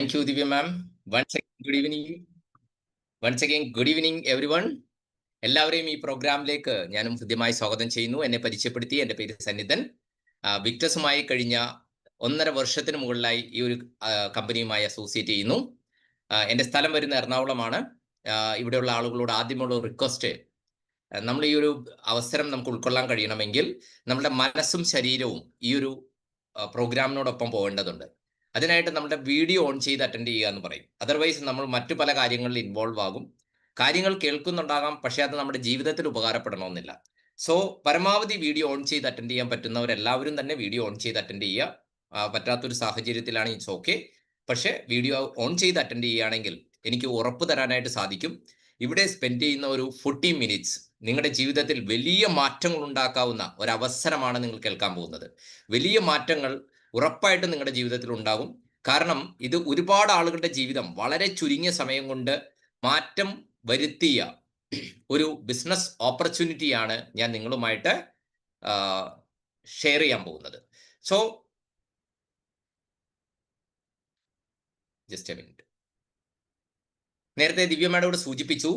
Thank you, Divya ma'am. Once again, good evening, everyone. എല്ലാവരെയും ഈ പ്രോഗ്രാമിലേക്ക് ഞാനും ഹൃദ്യമായി സ്വാഗതം ചെയ്യുന്നു. എന്നെ പരിചയപ്പെടുത്തി, എൻ്റെ പേര് സന്നിധൻ. വിക്ടസുമായി കഴിഞ്ഞ 1.5 വർഷത്തിന് മുകളിലായി ഈ ഒരു കമ്പനിയുമായി അസോസിയേറ്റ് ചെയ്യുന്നു. എൻ്റെ സ്ഥലം വരുന്ന എറണാകുളമാണ്. ഇവിടെയുള്ള ആളുകളോട് ആദ്യമുള്ള റിക്വസ്റ്റ്, നമ്മൾ ഈ ഒരു അവസരം നമുക്ക് ഉൾക്കൊള്ളാൻ കഴിയണമെങ്കിൽ നമ്മുടെ മനസ്സും ശരീരവും ഈ ഒരു പ്രോഗ്രാമിനോടൊപ്പം പോകേണ്ടതുണ്ട്. അതിനായിട്ട് നമ്മുടെ വീഡിയോ ഓൺ ചെയ്ത് അറ്റൻഡ് ചെയ്യുക എന്ന് പറയും. അതർവൈസ് നമ്മൾ മറ്റു പല കാര്യങ്ങളിൽ ഇൻവോൾവ് ആകും. കാര്യങ്ങൾ കേൾക്കുന്നുണ്ടാകാം, പക്ഷേ അത് നമ്മുടെ ജീവിതത്തിൽ ഉപകാരപ്പെടണമെന്നില്ല. സോ പരമാവധി വീഡിയോ ഓൺ ചെയ്ത് അറ്റൻഡ് ചെയ്യാൻ പറ്റുന്നവരെല്ലാവരും തന്നെ വീഡിയോ ഓൺ ചെയ്ത് അറ്റൻഡ് ചെയ്യുക. പറ്റാത്തൊരു സാഹചര്യത്തിലാണ് ഇറ്റ്സ് ഓക്കെ. പക്ഷേ വീഡിയോ ഓൺ ചെയ്ത് അറ്റൻഡ് ചെയ്യുകയാണെങ്കിൽ എനിക്ക് ഉറപ്പ് തരാനായിട്ട് സാധിക്കും, ഇവിടെ സ്പെൻഡ് ചെയ്യുന്ന ഒരു 40 മിനിറ്റ്സ് നിങ്ങളുടെ ജീവിതത്തിൽ വലിയ മാറ്റങ്ങൾ ഉണ്ടാക്കാവുന്ന ഒരവസരമാണ് നിങ്ങൾ കേൾക്കാൻ പോകുന്നത്. വലിയ മാറ്റങ്ങൾ ഉറപ്പായിട്ടും നിങ്ങളുടെ ജീവിതത്തിൽ ഉണ്ടാകും. കാരണം ഇത് ഒരുപാട് ആളുകളുടെ ജീവിതം വളരെ ചുരുങ്ങിയ സമയം കൊണ്ട് മാറ്റം വരുത്തിയ ഒരു ബിസിനസ് ഓപ്പർച്യൂണിറ്റിയാണ് ഞാൻ നിങ്ങളുമായിട്ട് ഷെയർ ചെയ്യാൻ പോകുന്നത്. So just A minute. നേരത്തെ ദിവ്യ മാഡം സൂചിപ്പിച്ചു,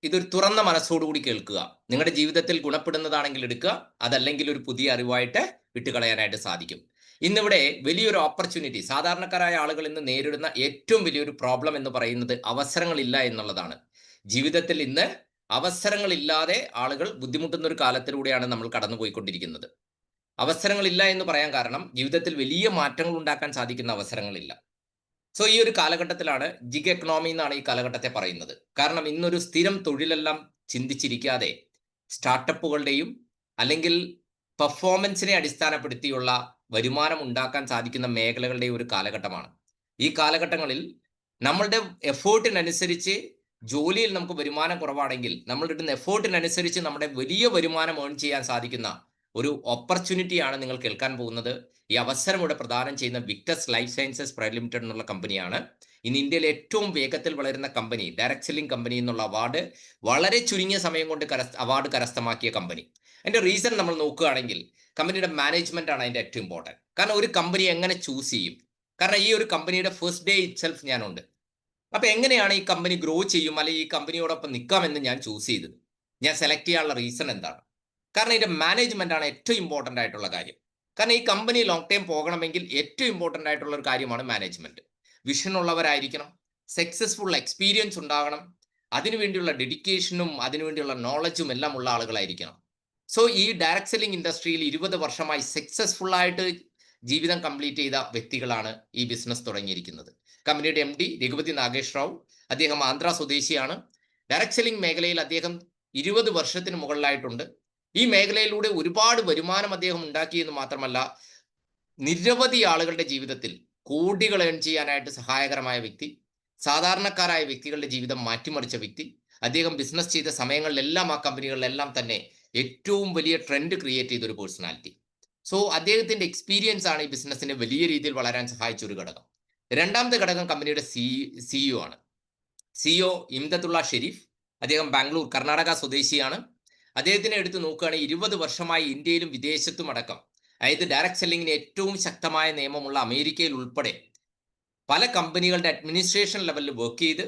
ഇതൊരു തുറന്ന മനസ്സോടുകൂടി കേൾക്കുക. നിങ്ങളുടെ ജീവിതത്തിൽ ഗുണപ്പെടുന്നതാണെങ്കിൽ എടുക്കുക, അതല്ലെങ്കിൽ ഒരു പുതിയ അറിവായിട്ട് വിട്ടുകളയാനായിട്ട് സാധിക്കും. ഇന്നിവിടെ വലിയൊരു ഓപ്പർച്യൂണിറ്റി, സാധാരണക്കാരായ ആളുകൾ ഇന്ന് നേരിടുന്ന ഏറ്റവും വലിയൊരു പ്രോബ്ലം എന്ന് പറയുന്നത് അവസരങ്ങളില്ല എന്നുള്ളതാണ്. ജീവിതത്തിൽ ഇന്ന് അവസരങ്ങളില്ലാതെ ആളുകൾ ബുദ്ധിമുട്ടുന്ന ഒരു കാലത്തിലൂടെയാണ് നമ്മൾ കടന്നുപോയിക്കൊണ്ടിരിക്കുന്നത്. അവസരങ്ങളില്ല എന്ന് പറയാൻ കാരണം ജീവിതത്തിൽ വലിയ മാറ്റങ്ങൾ ഉണ്ടാക്കാൻ സാധിക്കുന്ന അവസരങ്ങളില്ല. സോ ഈ ഒരു കാലഘട്ടത്തിലാണ് ജിഗ് എക്കണോമി എന്നാണ് ഈ കാലഘട്ടത്തെ പറയുന്നത്. കാരണം ഇന്നൊരു സ്ഥിരം തൊഴിലെല്ലാം ചിന്തിച്ചിരിക്കാതെ സ്റ്റാർട്ടപ്പുകളുടെയും അല്ലെങ്കിൽ പെർഫോമൻസിനെ അടിസ്ഥാനപ്പെടുത്തിയുള്ള വരുമാനം ഉണ്ടാക്കാൻ സാധിക്കുന്ന മേഖലകളുടെയും ഒരു കാലഘട്ടമാണ്. ഈ കാലഘട്ടങ്ങളിൽ നമ്മളുടെ എഫേർട്ടിനനുസരിച്ച് ജോലിയിൽ നമുക്ക് വരുമാനം കുറവാണെങ്കിൽ നമ്മൾ ഇടുന്ന എഫേർട്ടിനനുസരിച്ച് നമ്മുടെ വലിയ വരുമാനം ഏൺ ചെയ്യാൻ സാധിക്കുന്ന ഒരു ഓപ്പർച്യൂണിറ്റിയാണ് നിങ്ങൾ കേൾക്കാൻ പോകുന്നത്. ഈ അവസരം ഇവിടെ പ്രദാനം ചെയ്യുന്ന Victus life sciences private limited എന്നുള്ള കമ്പനിയാണ്. ഇന്ന് ഇന്ത്യയിലെ ഏറ്റവും വേഗത്തിൽ വളരുന്ന കമ്പനി, ഡയറക്ട് സെല്ലിംഗ് കമ്പനി എന്നുള്ള അവാർഡ് വളരെ ചുരുങ്ങിയ സമയം കൊണ്ട് അവാർഡ് കരസ്ഥമാക്കിയ കമ്പനി. അതിന്റെ റീസൺ നമ്മൾ നോക്കുകയാണെങ്കിൽ കമ്പനിയുടെ മാനേജ്മെന്റ് ആണ് അതിന്റെ ഏറ്റവും ഇമ്പോർട്ടൻറ്റ്. കാരണം ഒരു കമ്പനി എങ്ങനെ ചൂസ് ചെയ്യും? കാരണം ഈ ഒരു കമ്പനിയുടെ ഫസ്റ്റ് ഡേ ഇറ്റ്സെൽഫ് ഞാനുണ്ട്. അപ്പൊ എങ്ങനെയാണ് ഈ കമ്പനി ഗ്രോ ചെയ്യും, അല്ലെങ്കിൽ ഈ കമ്പനിയോടൊപ്പം നിൽക്കാമെന്ന് ഞാൻ ചൂസ് ചെയ്തത്, ഞാൻ സെലക്ട് ചെയ്യാനുള്ള റീസൺ എന്താണ്? കാരണം ഇതിന്റെ മാനേജ്മെന്റ് ആണ് ഏറ്റവും ഇമ്പോർട്ടൻ്റ് ആയിട്ടുള്ള കാര്യം. കാരണം ഈ കമ്പനി ലോങ് ടൈം പോകണമെങ്കിൽ ഏറ്റവും ഇമ്പോർട്ടൻ്റ് ആയിട്ടുള്ള ഒരു കാര്യമാണ് മാനേജ്മെന്റ്. വിഷൻ ഉള്ളവരായിരിക്കണം, സക്സസ്ഫുൾ എക്സ്പീരിയൻസ് ഉണ്ടാകണം, അതിനുവേണ്ടിയുള്ള ഡെഡിക്കേഷനും അതിനുവേണ്ടിയുള്ള നോളജും എല്ലാം ഉള്ള ആളുകളായിരിക്കണം. സോ ഈ ഡയറക്ട് സെല്ലിംഗ് ഇൻഡസ്ട്രിയിൽ 20 വർഷമായി സക്സസ്ഫുൾ ആയിട്ട് ജീവിതം കംപ്ലീറ്റ് ചെയ്ത വ്യക്തികളാണ് ഈ ബിസിനസ് തുടങ്ങിയിരിക്കുന്നത്. കമ്പനിയുടെ MD രഘുപതി നാഗേഷ് റാവു, അദ്ദേഹം ആന്ധ്ര സ്വദേശിയാണ്. ഡയറക്ട് സെല്ലിംഗ് മേഖലയിൽ അദ്ദേഹം 20 വർഷത്തിന് മുകളിലായിട്ടുണ്ട്. ഈ മേഖലയിലൂടെ ഒരുപാട് വരുമാനം അദ്ദേഹം ഉണ്ടാക്കിയെന്ന് മാത്രമല്ല, നിരവധി ആളുകളുടെ ജീവിതത്തിൽ കോടികൾ ഏൺ ചെയ്യാനായിട്ട് സഹായകരമായ വ്യക്തി, സാധാരണക്കാരായ വ്യക്തികളുടെ ജീവിതം മാറ്റിമറിച്ച വ്യക്തി. അദ്ദേഹം ബിസിനസ് ചെയ്ത സമയങ്ങളിലെല്ലാം ആ കമ്പനികളിലെല്ലാം തന്നെ ഏറ്റവും വലിയ ട്രെൻഡ് ക്രിയേറ്റ് ചെയ്തൊരു പേഴ്സണാലിറ്റി. സോ അദ്ദേഹത്തിന്റെ എക്സ്പീരിയൻസ് ആണ് ഈ ബിസിനസ്സിനെ വലിയ രീതിയിൽ വളരാൻ സഹായിച്ച ഒരു ഘടകം. രണ്ടാമത്തെ ഘടകം കമ്പനിയുടെ CEO ആണ്. CEO ഇംദത്തുള്ള ഷെരീഫ്. അദ്ദേഹം ബാംഗ്ലൂർ, കർണാടക സ്വദേശിയാണ്. അദ്ദേഹത്തിനെ എടുത്ത് നോക്കുകയാണെങ്കിൽ 20 വർഷമായി ഇന്ത്യയിലും വിദേശത്തും അടക്കം, അതായത് ഡയറക്ട് സെല്ലിങ്ങിന് ഏറ്റവും ശക്തമായ നിയമമുള്ള അമേരിക്കയിൽ ഉൾപ്പെടെ പല കമ്പനികളുടെ അഡ്മിനിസ്ട്രേഷൻ ലെവലിൽ വർക്ക് ചെയ്ത്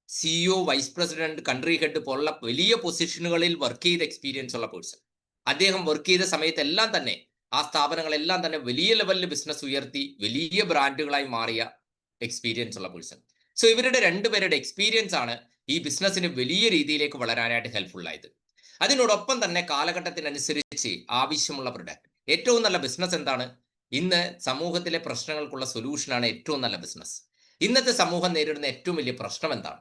CEO, vice president, country head പോലുള്ള വലിയ പൊസിഷനുകളിൽ വർക്ക് ചെയ്ത എക്സ്പീരിയൻസ് ഉള്ള പേഴ്സൺ. അദ്ദേഹം വർക്ക് ചെയ്ത സമയത്തെല്ലാം തന്നെ ആ സ്ഥാപനങ്ങളെല്ലാം തന്നെ വലിയ ലെവലിൽ ബിസിനസ് ഉയർത്തി വലിയ ബ്രാൻഡുകളായി മാറിയ എക്സ്പീരിയൻസ് ഉള്ള പേഴ്സൺ. സോ ഇവരുടെ രണ്ടുപേരുടെ എക്സ്പീരിയൻസ് ആണ് ഈ ബിസിനസ്സിന് വലിയ രീതിയിലേക്ക് വളരാനായിട്ട് ഹെൽപ്ഫുൾ ആയത്. അതിനോടൊപ്പം തന്നെ കാലഘട്ടത്തിനനുസരിച്ച് ആവശ്യമുള്ള പ്രൊഡക്റ്റ്. ഏറ്റവും നല്ല ബിസിനസ് എന്താണ്? ഇന്ന് സമൂഹത്തിലെ പ്രശ്നങ്ങൾക്കുള്ള സൊല്യൂഷനാണ് ഏറ്റവും നല്ല ബിസിനസ്. ഇന്നത്തെ സമൂഹം നേരിടുന്ന ഏറ്റവും വലിയ പ്രശ്നം എന്താണ്?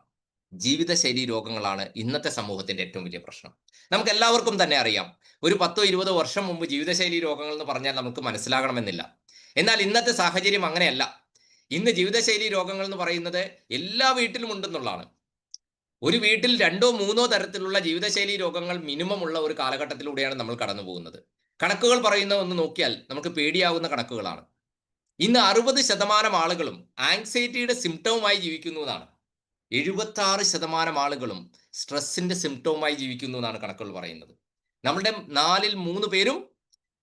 ജീവിതശൈലി രോഗങ്ങളാണ് ഇന്നത്തെ സമൂഹത്തിന്റെ ഏറ്റവും വലിയ പ്രശ്നം. നമുക്ക് എല്ലാവർക്കും തന്നെ അറിയാം, ഒരു 10-20 വർഷം മുമ്പ് ജീവിതശൈലി രോഗങ്ങൾ എന്ന് പറഞ്ഞാൽ നമുക്ക് മനസ്സിലാകണമെന്നില്ല. എന്നാൽ ഇന്നത്തെ സാഹചര്യം അങ്ങനെയല്ല. ഇന്ന് ജീവിതശൈലി രോഗങ്ങൾ എന്ന് പറയുന്നത് എല്ലാ വീട്ടിലും ഉണ്ടെന്നുള്ളതാണ്. ഒരു വീട്ടിൽ 2-3 തരത്തിലുള്ള ജീവിതശൈലി രോഗങ്ങൾ മിനിമം ഉള്ള ഒരു കാലഘട്ടത്തിലൂടെയാണ് നമ്മൾ കടന്നു പോകുന്നത്. കണക്കുകൾ പറയുന്ന ഒന്ന് നോക്കിയാൽ നമുക്ക് പേടിയാവുന്ന കണക്കുകളാണ്. ഇന്ന് 60% ആളുകളും ആങ്സൈറ്റിയുടെ സിംറ്റവുമായി ജീവിക്കുന്നു എന്നാണ്. 76% ആളുകളും സ്ട്രെസ്സിന്റെ സിംറ്റവുമായി ജീവിക്കുന്നു എന്നാണ് കണക്കുകൾ പറയുന്നത്. നമ്മളുടെ 4-ൽ 3 പേരും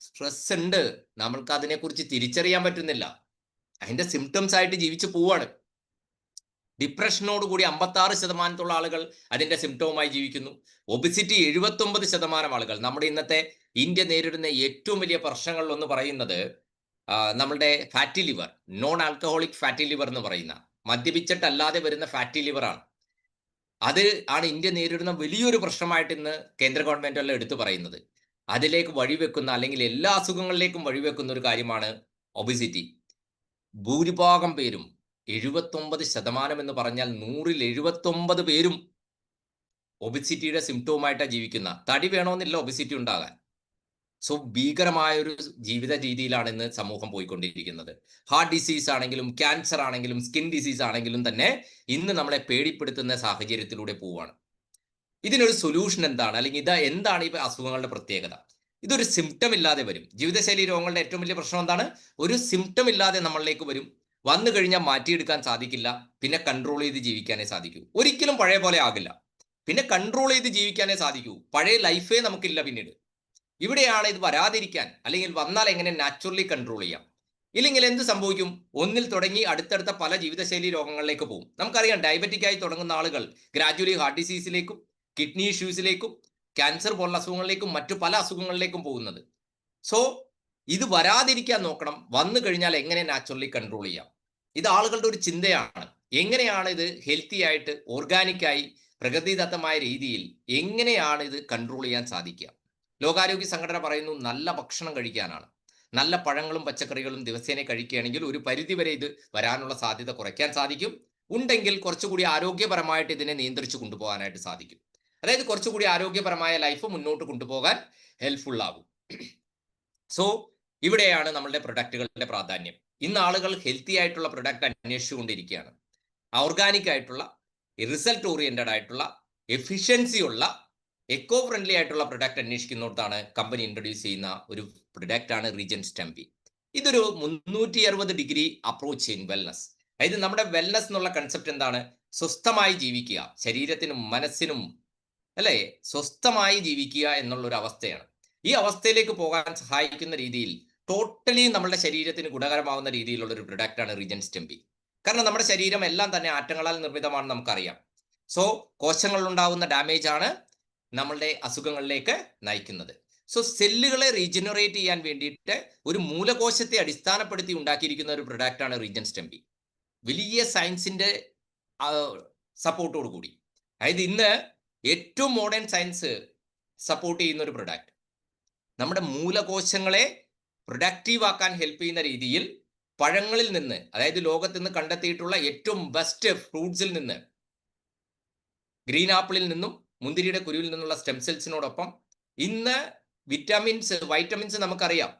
സ്ട്രെസ് ഉണ്ട്, നമ്മൾക്ക് അതിനെക്കുറിച്ച് തിരിച്ചറിയാൻ പറ്റുന്നില്ല, അതിന്റെ സിംറ്റംസ് ആയിട്ട് ജീവിച്ചു പോവാണ്. ഡിപ്രഷനോട് കൂടി 56% ആളുകൾ അതിന്റെ സിംറ്റവുമായി ജീവിക്കുന്നു. ഒബിസിറ്റി 79% ആളുകൾ. നമ്മുടെ ഇന്നത്തെ ഇന്ത്യ നേരിടുന്ന ഏറ്റവും വലിയ പ്രശ്നങ്ങളിൽ ഒന്ന് പറയുന്നത് നമ്മളുടെ fatty liver, non alcoholic fatty liver എന്ന് പറയുന്ന, മദ്യപിച്ചിട്ടല്ലാതെ വരുന്ന ഫാറ്റി ലിവർ ആണ്. അത് ആണ് ഇന്ത്യ നേരിടുന്ന വലിയൊരു പ്രശ്നമായിട്ട് ഇന്ന് കേന്ദ്ര ഗവൺമെന്റ് എല്ലാം എടുത്തു പറയുന്നത്. അതിലേക്ക് വഴിവെക്കുന്ന, അല്ലെങ്കിൽ എല്ലാ അസുഖങ്ങളിലേക്കും വഴിവെക്കുന്ന ഒരു കാര്യമാണ് ഒബിസിറ്റി. ഭൂരിഭാഗം പേരും 79% എന്ന് പറഞ്ഞാൽ 100-ൽ 79 പേരും ഒബിസിറ്റിയുടെ സിംറ്റവുമായിട്ടാണ് ജീവിക്കുന്ന. തടി വേണമെന്നില്ല ഒബിസിറ്റി ഉണ്ടാകാൻ. സോ ഭീകരമായ ഒരു ജീവിത രീതിയിലാണ് ഇന്ന് സമൂഹം പോയിക്കൊണ്ടിരിക്കുന്നത്. ഹാർട്ട് ഡിസീസ് ആണെങ്കിലും ക്യാൻസർ ആണെങ്കിലും സ്കിൻ ഡിസീസ് ആണെങ്കിലും തന്നെ ഇന്ന് നമ്മളെ പേടിപ്പെടുത്തുന്ന സാഹചര്യത്തിലൂടെ പോവുകയാണ്. ഇതിനൊരു സൊല്യൂഷൻ എന്താണ്, അല്ലെങ്കിൽ എന്താണ് ഈ അസുഖങ്ങളുടെ പ്രത്യേകത? ഇതൊരു സിംറ്റം ഇല്ലാതെ വരും. ജീവിതശൈലി രോഗങ്ങളുടെ ഏറ്റവും വലിയ പ്രശ്നം എന്താണ്? ഒരു സിംറ്റം ഇല്ലാതെ നമ്മളിലേക്ക് വരും. വന്നു കഴിഞ്ഞാൽ മാറ്റിയെടുക്കാൻ സാധിക്കില്ല. പിന്നെ കൺട്രോൾ ചെയ്ത് ജീവിക്കാനേ സാധിക്കൂ. ഒരിക്കലും പഴയ പോലെ ആകില്ല. പിന്നെ കൺട്രോൾ ചെയ്ത് ജീവിക്കാനേ സാധിക്കൂ. പഴയ ലൈഫേ നമുക്കില്ല പിന്നീട്. ഇവിടെയാണ് ഇത് വരാതിരിക്കാൻ, അല്ലെങ്കിൽ വന്നാൽ എങ്ങനെ നാച്ചുറലി കൺട്രോൾ ചെയ്യാം. ഇല്ലെങ്കിൽ എന്ത് സംഭവിക്കും? ഒന്നിൽ തുടങ്ങി അടുത്തടുത്ത പല ജീവിതശൈലി രോഗങ്ങളിലേക്ക് പോകും. നമുക്കറിയാം, ഡയബറ്റിക് ആയി തുടങ്ങുന്ന ആളുകൾ ഗ്രാജുവലി ഹാർട്ട് ഡിസീസിലേക്കും കിഡ്നി ഇഷ്യൂസിലേക്കും ക്യാൻസർ പോലുള്ള അസുഖങ്ങളിലേക്കും മറ്റു പല അസുഖങ്ങളിലേക്കും പോകുന്നത്. സോ ഇത് വരാതിരിക്കാൻ നോക്കണം. വന്നു കഴിഞ്ഞാൽ എങ്ങനെ നാച്ചുറലി കൺട്രോൾ ചെയ്യാം. ഇത് ആളുകളുടെ ഒരു ചിന്തയാണ്. എങ്ങനെയാണ് ഇത് ഹെൽത്തി ആയിട്ട്, ഓർഗാനിക്കായി, പ്രകൃതിദത്തമായ രീതിയിൽ എങ്ങനെയാണ് ഇത് കൺട്രോൾ ചെയ്യാൻ സാധിക്കുക? ലോകാരോഗ്യ സംഘടന പറയുന്നു നല്ല ഭക്ഷണം കഴിക്കാനാണ്. നല്ല പഴങ്ങളും പച്ചക്കറികളും ദിവസേന കഴിക്കുകയാണെങ്കിൽ ഒരു പരിധിവരെ ഇത് വരാനുള്ള സാധ്യത കുറയ്ക്കാൻ സാധിക്കും. ഉണ്ടെങ്കിൽ കുറച്ചുകൂടി ആരോഗ്യപരമായിട്ട് ഇതിനെ നിയന്ത്രിച്ചു കൊണ്ടുപോകാനായിട്ട് സാധിക്കും. അതായത് കുറച്ചുകൂടി ആരോഗ്യപരമായ ലൈഫ് മുന്നോട്ട് കൊണ്ടുപോകാൻ ഹെൽപ്ഫുൾ ആകും. സോ ഇവിടെയാണ് നമ്മളുടെ പ്രൊഡക്റ്റുകളുടെ പ്രാധാന്യം. ഇന്ന് ആളുകൾ ഹെൽത്തി ആയിട്ടുള്ള പ്രൊഡക്റ്റ് അന്വേഷിച്ചുകൊണ്ടിരിക്കുകയാണ്. ഓർഗാനിക് ആയിട്ടുള്ള, റിസൾട്ട് ഓറിയന്റഡ് ആയിട്ടുള്ള, എഫിഷ്യൻസി ഉള്ള, എക്കോ ഫ്രണ്ട്ലി ആയിട്ടുള്ള പ്രൊഡക്റ്റ് അന്വേഷിക്കുന്നിടത്താണ് കമ്പനി ഇൻട്രൊഡ്യൂസ് ചെയ്യുന്ന ഒരു പ്രൊഡക്റ്റ് ആണ് റീജൻ സ്റ്റംപി. ഇതൊരു 360 ഡിഗ്രി അപ്രോച്ച് ഇൻ വെൽനസ്. അതായത് നമ്മുടെ വെൽനസ് എന്നുള്ള കൺസെപ്റ്റ് എന്താണ്? സ്വസ്ഥമായി ജീവിക്കുക, ശരീരത്തിനും മനസ്സിനും അല്ലേ, സ്വസ്ഥമായി ജീവിക്കുക എന്നുള്ള ഒരു അവസ്ഥയാണ്. ഈ അവസ്ഥയിലേക്ക് പോകാൻ സഹായിക്കുന്ന രീതിയിൽ ടോട്ടലി നമ്മുടെ ശരീരത്തിന് ഗുണകരമാവുന്ന രീതിയിലുള്ള ഒരു പ്രൊഡക്റ്റ് ആണ് റീജൻ സ്റ്റംപി. കാരണം നമ്മുടെ ശരീരം എല്ലാം തന്നെ ആറ്റങ്ങളാൽ നിർമ്മിതമാണെന്ന് നമുക്കറിയാം. സോ കോശങ്ങളിൽ ഉണ്ടാകുന്ന ഡാമേജ് ആണ് നമ്മളുടെ അസുഖങ്ങളിലേക്ക് നയിക്കുന്നത്. സോ സെല്ലുകളെ റീജനറേറ്റ് ചെയ്യാൻ വേണ്ടിയിട്ട് ഒരു മൂലകോശത്തെ അടിസ്ഥാനപ്പെടുത്തി ഉണ്ടാക്കിയിരിക്കുന്ന ഒരു പ്രൊഡക്റ്റ് ആണ് റീജൻ സ്റ്റംപി. വലിയ സയൻസിന്റെ സപ്പോർട്ടോട് കൂടി, അതായത് ഇന്ന് ഏറ്റവും മോഡേൺ സയൻസ് സപ്പോർട്ട് ചെയ്യുന്ന ഒരു പ്രൊഡക്റ്റ്, നമ്മുടെ മൂലകോശങ്ങളെ പ്രൊഡക്റ്റീവ് ആക്കാൻ ഹെൽപ്പ് ചെയ്യുന്ന രീതിയിൽ പഴങ്ങളിൽ നിന്ന്, അതായത് ലോകത്ത് നിന്ന് കണ്ടെത്തിയിട്ടുള്ള ഏറ്റവും ബെസ്റ്റ് ഫ്രൂട്ട്സിൽ നിന്ന്, ഗ്രീൻ ആപ്പിളിൽ നിന്നും മുന്തിരിയുടെ കുരുവിൽ നിന്നുള്ള സ്റ്റെം സെൽസിനോടൊപ്പം ഇന്ന് വൈറ്റമിൻസ് നമുക്കറിയാം.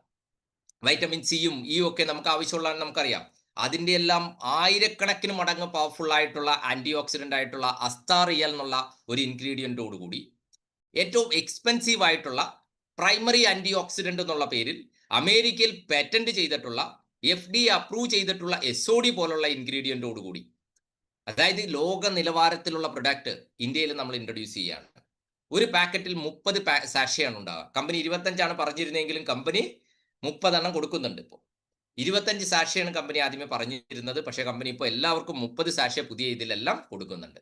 വൈറ്റമിൻ സിയും ഇയും ഒക്കെ നമുക്ക് ആവശ്യമുള്ളതെന്ന് നമുക്കറിയാം. അതിൻ്റെ എല്ലാം ആയിരക്കണക്കിന് മടങ്ങ് പവർഫുൾ ആയിട്ടുള്ള ആന്റി ഓക്സിഡന്റ് ആയിട്ടുള്ള അസ്താറിയൽ എന്നുള്ള ഒരു ഇൻഗ്രീഡിയൻറ്റോടുകൂടി ഏറ്റവും എക്സ്പെൻസീവ് ആയിട്ടുള്ള പ്രൈമറി ആന്റി ഓക്സിഡന്റ് എന്നുള്ള പേരിൽ അമേരിക്കയിൽ പേറ്റന്റ് ചെയ്തിട്ടുള്ള, FDA അപ്രൂവ് ചെയ്തിട്ടുള്ള SOD പോലുള്ള ഇൻഗ്രീഡിയൻറ്റോടുകൂടി, അതായത് ലോക നിലവാരത്തിലുള്ള പ്രൊഡക്റ്റ് ഇന്ത്യയിൽ നമ്മൾ ഇൻട്രൊഡ്യൂസ് ചെയ്യുകയാണ്. ഒരു പാക്കറ്റിൽ 30 സാഷയാണ് ഉണ്ടാവുക. കമ്പനി 25 പറഞ്ഞിരുന്നെങ്കിലും കമ്പനി 30 കൊടുക്കുന്നുണ്ട്. ഇപ്പോൾ 25 സാഷയാണ് കമ്പനി ആദ്യമേ പറഞ്ഞിരുന്നത്. പക്ഷേ കമ്പനി ഇപ്പോൾ എല്ലാവർക്കും 30 സാഷ പുതിയ ഇതിലെല്ലാം കൊടുക്കുന്നുണ്ട്.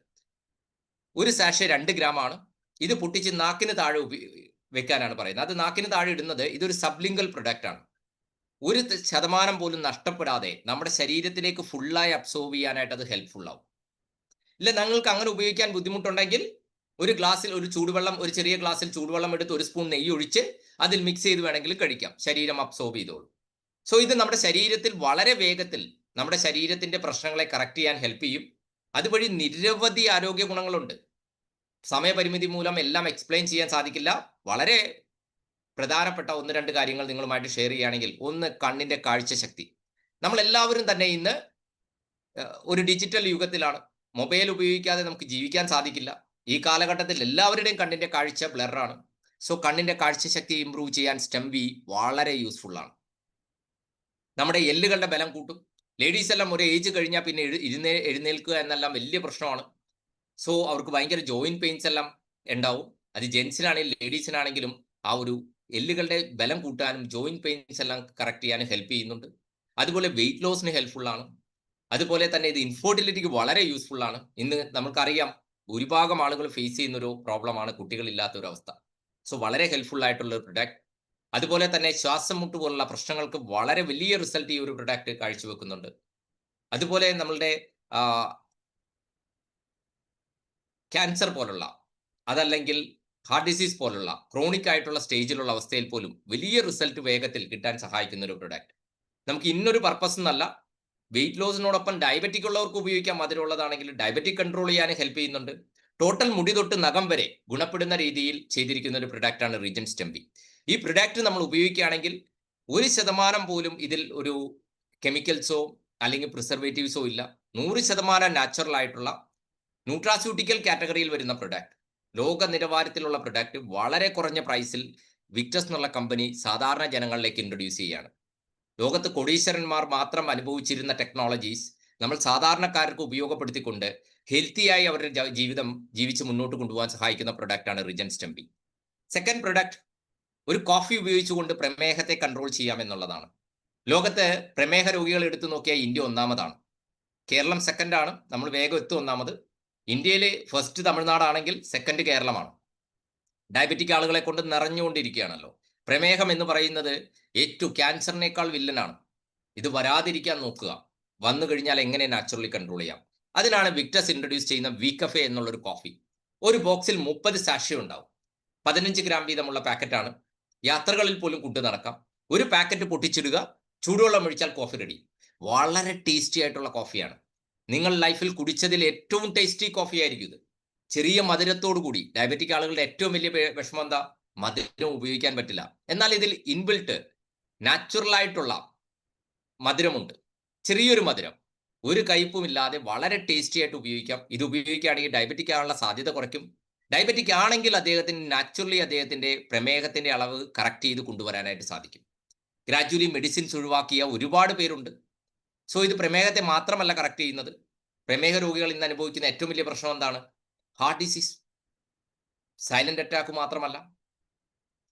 ഒരു സാഷ 2 ഗ്രാം ആണ്. ഇത് പൊട്ടിച്ച് നാക്കിന് താഴെ വെക്കാനാണ് പറയുന്നത്. അത് നാക്കിന് താഴെ ഇടുന്നത് ഇതൊരു സബ്ലിംഗൽ പ്രൊഡക്റ്റ് ആണ്. 1% പോലും നഷ്ടപ്പെടാതെ നമ്മുടെ ശരീരത്തിലേക്ക് ഫുള്ളായി അബ്സോർവ് ചെയ്യാനായിട്ട് അത് ഹെൽപ്ഫുൾ ആവും. ഇല്ല, നിങ്ങൾക്ക് അങ്ങനെ ഉപയോഗിക്കാൻ ബുദ്ധിമുട്ടുണ്ടെങ്കിൽ ഒരു ചൂടുവെള്ളം, ഒരു ചെറിയ ഗ്ലാസ്സിൽ ചൂടുവെള്ളം എടുത്ത് 1 സ്പൂൺ നെയ്യ് ഒഴിച്ച് അതിൽ മിക്സ് ചെയ്ത് വേണമെങ്കിൽ കഴിക്കാം. ശരീരം അബ്സോർബ് ചെയ്തോളൂ. സോ ഇത് നമ്മുടെ ശരീരത്തിൽ വളരെ വേഗത്തിൽ നമ്മുടെ ശരീരത്തിന്റെ പ്രശ്നങ്ങളെ കറക്റ്റ് ചെയ്യാൻ ഹെൽപ്പ് ചെയ്യും. അതുവഴി നിരവധി ആരോഗ്യ ഗുണങ്ങളുണ്ട്. സമയപരിമിതി മൂലം എല്ലാം എക്സ്പ്ലെയിൻ ചെയ്യാൻ സാധിക്കില്ല. വളരെ പ്രധാനപ്പെട്ട 1-2 കാര്യങ്ങൾ നിങ്ങളുമായിട്ട് ഷെയർ ചെയ്യുകയാണെങ്കിൽ, ഒന്ന്, കണ്ണിന്റെ കാഴ്ചശക്തി. നമ്മൾ എല്ലാവരും തന്നെ ഇന്ന് ഒരു ഡിജിറ്റൽ യുഗത്തിലാണ്. മൊബൈൽ ഉപയോഗിക്കാതെ നമുക്ക് ജീവിക്കാൻ സാധിക്കില്ല. ഈ കാലഘട്ടത്തിൽ എല്ലാവരുടെയും കണ്ണിന്റെ കാഴ്ച ബ്ലറാണ്. സോ കണ്ണിന്റെ കാഴ്ചശക്തി ഇംപ്രൂവ് ചെയ്യാൻ സ്റ്റംപി വളരെ യൂസ്ഫുൾ ആണ്. നമ്മുടെ എല്ലുകളുടെ ബലം കൂട്ടും. ലേഡീസ് എല്ലാം ഒരു ഏജ് കഴിഞ്ഞാൽ പിന്നെ എഴുന്നേൽക്കുക എന്നെല്ലാം വലിയ പ്രശ്നമാണ്. സോ അവർക്ക് ഭയങ്കര ജോയിന്റ് പെയിൻസ് എല്ലാം ഉണ്ടാവും. അത് ജെൻസിനാണെങ്കിലും ലേഡീസിനാണെങ്കിലും ആ ഒരു എല്ലുകളുടെ ബലം കൂട്ടാനും ജോയിന്റ് പെയിൻസ് എല്ലാം കറക്റ്റ് ചെയ്യാനും ഹെൽപ്പ് ചെയ്യുന്നുണ്ട്. അതുപോലെ വെയിറ്റ് ലോസിന് ഹെൽപ്ഫുൾ ആണ്. അതുപോലെ തന്നെ ഇത് ഇൻഫെർട്ടിലിറ്റിക്ക് വളരെ യൂസ്ഫുൾ ആണ്. ഇന്ന് നമുക്കറിയാം ഭൂരിഭാഗം ആളുകൾ ഫേസ് ചെയ്യുന്ന ഒരു പ്രോബ്ലമാണ് കുട്ടികളില്ലാത്ത ഒരു അവസ്ഥ. സോ വളരെ ഹെൽപ്ഫുൾ ആയിട്ടുള്ള ഒരു പ്രൊഡക്റ്റ്. അതുപോലെ തന്നെ ശ്വാസം മുട്ട് പോലുള്ള പ്രശ്നങ്ങൾക്ക് വളരെ വലിയ റിസൾട്ട് ഈ ഒരു പ്രൊഡക്റ്റ് കാഴ്ചവെക്കുന്നുണ്ട്. അതുപോലെ നമ്മളുടെ ക്യാൻസർ പോലുള്ള, അതല്ലെങ്കിൽ ഹാർട്ട് ഡിസീസ് പോലുള്ള ക്രോണിക് ആയിട്ടുള്ള സ്റ്റേജിലുള്ള അവസ്ഥയിൽ പോലും വലിയ റിസൾട്ട് വേഗത്തിൽ കിട്ടാൻ സഹായിക്കുന്ന ഒരു പ്രൊഡക്റ്റ്. നമുക്ക് ഇന്നൊരു പർപ്പസ് എന്നല്ല, വെയിറ്റ് ലോസിനോടൊപ്പം ഡയബറ്റിക് ഉള്ളവർക്ക് ഉപയോഗിക്കാം. മധുരമുള്ളതാണെങ്കിൽ ഡയബറ്റിക് കൺട്രോൾ ചെയ്യാൻ ഹെൽപ്പ് ചെയ്യുന്നുണ്ട്. ടോട്ടൽ മുടി തൊട്ട് നഖം വരെ ഗുണപ്പെടുന്ന രീതിയിൽ ചെയ്തിരിക്കുന്ന ഒരു പ്രൊഡക്റ്റ് ആണ് റീജൻ സ്റ്റെമ്പി. ഈ പ്രൊഡക്റ്റ് നമ്മൾ ഉപയോഗിക്കുകയാണെങ്കിൽ 1% പോലും ഇതിൽ ഒരു കെമിക്കൽസോ അല്ലെങ്കിൽ പ്രിസർവേറ്റീവ്സോ ഇല്ല. 100% നാച്ചുറൽ ആയിട്ടുള്ള ന്യൂട്രാസ്യൂട്ടിക്കൽ കാറ്റഗറിയിൽ വരുന്ന പ്രൊഡക്റ്റ്, ലോക നിലവാരത്തിലുള്ള പ്രൊഡക്റ്റ് വളരെ കുറഞ്ഞ പ്രൈസിൽ വിക്ടസ് എന്നുള്ള കമ്പനി സാധാരണ ജനങ്ങളിലേക്ക് ഇൻട്രൊഡ്യൂസ് ചെയ്യുകയാണ്. ലോകത്ത് കോടീശ്വരന്മാർ മാത്രം അനുഭവിച്ചിരുന്ന ടെക്നോളജീസ് നമ്മൾ സാധാരണക്കാർക്ക് ഉപയോഗപ്പെടുത്തിക്കൊണ്ട് ഹെൽത്തിയായി അവരുടെ ജീവിതം ജീവിച്ച് മുന്നോട്ട് കൊണ്ടുപോകാൻ സഹായിക്കുന്ന പ്രൊഡക്റ്റാണ് റിജൻ സ്റ്റെമ്പി. സെക്കൻഡ് പ്രൊഡക്റ്റ്, ഒരു കോഫി ഉപയോഗിച്ചുകൊണ്ട് പ്രമേഹത്തെ കൺട്രോൾ ചെയ്യാമെന്നുള്ളതാണ്. ലോകത്ത് പ്രമേഹ രോഗികൾ എടുത്തു നോക്കിയാൽ ഇന്ത്യ ഒന്നാമതാണ്. കേരളം സെക്കൻഡാണ്, നമ്മൾ വേഗം എത്തും ഒന്നാമത്. ഇന്ത്യയിൽ ഫസ്റ്റ് തമിഴ്നാടാണെങ്കിൽ സെക്കൻഡ് കേരളമാണ്. ഡയബറ്റിക് ആളുകളെ കൊണ്ട് നിറഞ്ഞുകൊണ്ടിരിക്കുകയാണല്ലോ. പ്രമേഹം എന്ന് പറയുന്നത് ഏറ്റവും ക്യാൻസറിനേക്കാൾ വില്ലനാണ്. ഇത് വരാതിരിക്കാൻ നോക്കുക. വന്നു കഴിഞ്ഞാൽ എങ്ങനെ നാച്ചുറലി കൺട്രോൾ ചെയ്യാം. അതിനാണ് വിക്ടസ് ഇൻട്രൊഡ്യൂസ് ചെയ്യുന്ന വീക്കഫെ എന്നുള്ളൊരു കോഫി. ഒരു ബോക്സിൽ 30 സാഷെ ഉണ്ടാവും. 15 ഗ്രാം വീതമുള്ള പാക്കറ്റാണ്. യാത്രകളിൽ പോലും കൊണ്ടു നടക്കാം. ഒരു പാക്കറ്റ് പൊട്ടിച്ചിടുക, ചൂടുവെള്ളം ഒഴിച്ചാൽ കോഫി റെഡി. വളരെ ടേസ്റ്റി ആയിട്ടുള്ള കോഫിയാണ്. നിങ്ങൾ ലൈഫിൽ കുടിച്ചതിൽ ഏറ്റവും ടേസ്റ്റി കോഫി ആയിരിക്കും ഇത്. ചെറിയ മധുരത്തോടു കൂടി. ഡയബറ്റിക് ആളുകളുടെ ഏറ്റവും വലിയ വിഷമം എന്താ? മധുരം ഉപയോഗിക്കാൻ പറ്റില്ല. എന്നാൽ ഇതിൽ ഇൻബിൽട്ട് നാച്ചുറൽ ആയിട്ടുള്ള മധുരമുണ്ട്. ചെറിയൊരു മധുരം, ഒരു കയ്പും ഇല്ലാതെ വളരെ ടേസ്റ്റി ആയിട്ട് ഉപയോഗിക്കാം. ഇത് ഉപയോഗിക്കുകയാണെങ്കിൽ ഡയബറ്റിക് ആകാനുള്ള സാധ്യത കുറയ്ക്കും. ഡയബറ്റിക് ആണെങ്കിൽ അദ്ദേഹത്തിന് നാച്ചുറലി അദ്ദേഹത്തിന്റെ പ്രമേഹത്തിന്റെ അളവ് കറക്റ്റ് ചെയ്ത് കൊണ്ടുവരാനായിട്ട് സാധിക്കും. ഗ്രാജുവലി മെഡിസിൻസ് ഒഴിവാക്കിയ ഒരുപാട് പേരുണ്ട്. സോ ഇത് പ്രമേഹത്തെ മാത്രമല്ല കറക്റ്റ് ചെയ്യുന്നത്. പ്രമേഹ രോഗികൾ ഇന്ന് അനുഭവിക്കുന്ന ഏറ്റവും വലിയ പ്രശ്നം എന്താണ്? Heart disease. സൈലന്റ് അറ്റാക്ക് മാത്രമല്ല,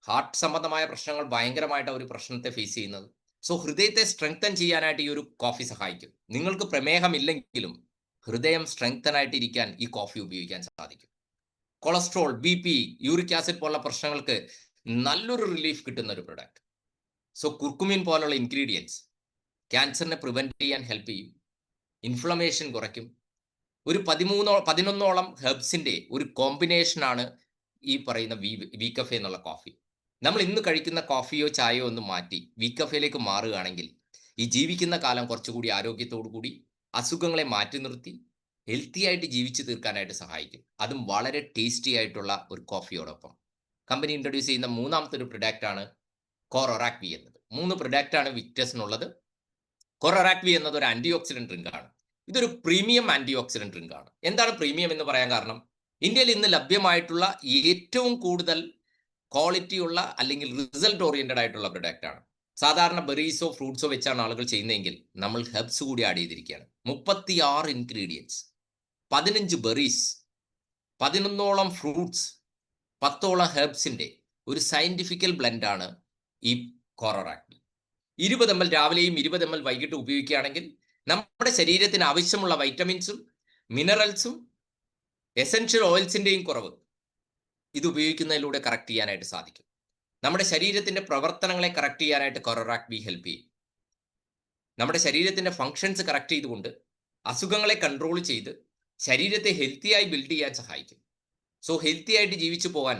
ഹാർട്ട് സംബന്ധമായ പ്രശ്നങ്ങൾ ഭയങ്കരമായിട്ട് ഒരു പ്രശ്നത്തെ ഫേസ് ചെയ്യുന്നത്. സോ ഹൃദയത്തെ സ്ട്രെങ്തൻ ചെയ്യാനായിട്ട് ഈ ഒരു കോഫി സഹായിക്കും. നിങ്ങൾക്ക് പ്രമേഹം ഇല്ലെങ്കിലും ഹൃദയം സ്ട്രെങ്തൻ ആയിട്ട് ഇരിക്കാൻ ഈ കോഫി ഉപയോഗിക്കാൻ സാധിക്കും. കൊളസ്ട്രോൾ, BP, യൂറിക് ആസിഡ് പോലുള്ള പ്രശ്നങ്ങൾക്ക് നല്ലൊരു റിലീഫ് കിട്ടുന്ന ഒരു പ്രൊഡക്റ്റ്. സോ കുർക്കുമിൻ പോലുള്ള ഇൻഗ്രീഡിയൻസ് ക്യാൻസറിനെ പ്രിവെന്റ് ചെയ്യാൻ ഹെൽപ്പ് ചെയ്യും. ഇൻഫ്ലമേഷൻ കുറയ്ക്കും. ഒരു 11ഓളം ഹെർബ്സിന്റെ ഒരു കോമ്പിനേഷനാണ് ഈ പറയുന്ന വീക്കഫെ എന്നുള്ള കോഫി. നമ്മൾ ഇന്ന് കഴിക്കുന്ന കോഫിയോ ചായയോ ഒന്ന് മാറ്റി വീക്കഫയിലേക്ക് മാറുകയാണെങ്കിൽ ഈ ജീവിക്കുന്ന കാലം കുറച്ചുകൂടി ആരോഗ്യത്തോടു കൂടി അസുഖങ്ങളെ മാറ്റി നിർത്തി ഹെൽത്തി ആയിട്ട് ജീവിച്ചു തീർക്കാനായിട്ട് സഹായിക്കും. അതും വളരെ ടേസ്റ്റി ആയിട്ടുള്ള ഒരു കോഫിയോടൊപ്പം. കമ്പനി ഇൻട്രൊഡ്യൂസ് ചെയ്യുന്ന മൂന്നാമത്തെ ഒരു പ്രൊഡക്റ്റ് ആണ് കോറോറാക് വി എന്നത്. 3 പ്രൊഡക്റ്റ് ആണ് വിക്ടസിനുള്ളത്. കോറോറാക് വി എന്നത് ഒരു ആന്റി ഓക്സിഡന്റ് ഡ്രിങ്ക് ആണ്. ഇതൊരു പ്രീമിയം ആന്റി ഓക്സിഡന്റ് ഡ്രിങ്ക് ആണ്. എന്താണ് പ്രീമിയം എന്ന് പറയാൻ കാരണം? ഇന്ത്യയിൽ ഇന്ന് ലഭ്യമായിട്ടുള്ള ഏറ്റവും കൂടുതൽ ക്വാളിറ്റി ഉള്ള അല്ലെങ്കിൽ റിസൾട്ട് ഓറിയന്റഡ് ആയിട്ടുള്ള പ്രൊഡക്റ്റ് ആണ്. സാധാരണ ബെറീസോ ഫ്രൂട്ട്സോ വെച്ചാണ് ആളുകൾ ചെയ്യുന്നതെങ്കിൽ നമ്മൾ ഹെർബ്സ് കൂടി ആഡ് ചെയ്തിരിക്കുകയാണ്. 36 ഇൻഗ്രീഡിയൻസ്, 15 ബെറീസ്, 11ഓളം ഫ്രൂട്ട്സ്, 10ഓളം ഹെർബ്സിന്റെ ഒരു സയന്റിഫിക്കൽ ബ്ലെൻഡ് ആണ് ഈ കോറോറാക് വി. 20 ml രാവിലെയും 20 ml വൈകിട്ട് ഉപയോഗിക്കുകയാണെങ്കിൽ നമ്മുടെ ശരീരത്തിന് ആവശ്യമുള്ള വൈറ്റമിൻസും മിനറൽസും എസെൻഷ്യൽ ഓയിൽസിന്റെയും കുറവ് ഇത് ഉപയോഗിക്കുന്നതിലൂടെ കറക്റ്റ് ചെയ്യാനായിട്ട് സാധിക്കും. നമ്മുടെ ശരീരത്തിന്റെ പ്രവർത്തനങ്ങളെ കറക്റ്റ് ചെയ്യാനായിട്ട് കോറോറാക് വി ഹെൽപ്പ് ചെയ്യും. നമ്മുടെ ശരീരത്തിന്റെ ഫങ്ഷൻസ് കറക്റ്റ് ചെയ്തുകൊണ്ട് അസുഖങ്ങളെ കൺട്രോൾ ചെയ്ത് ശരീരത്തെ ഹെൽത്തിയായി ബിൽഡ് ചെയ്യാൻ സഹായിക്കും. സോ ഹെൽത്തി ആയിട്ട് ജീവിച്ചു പോകാൻ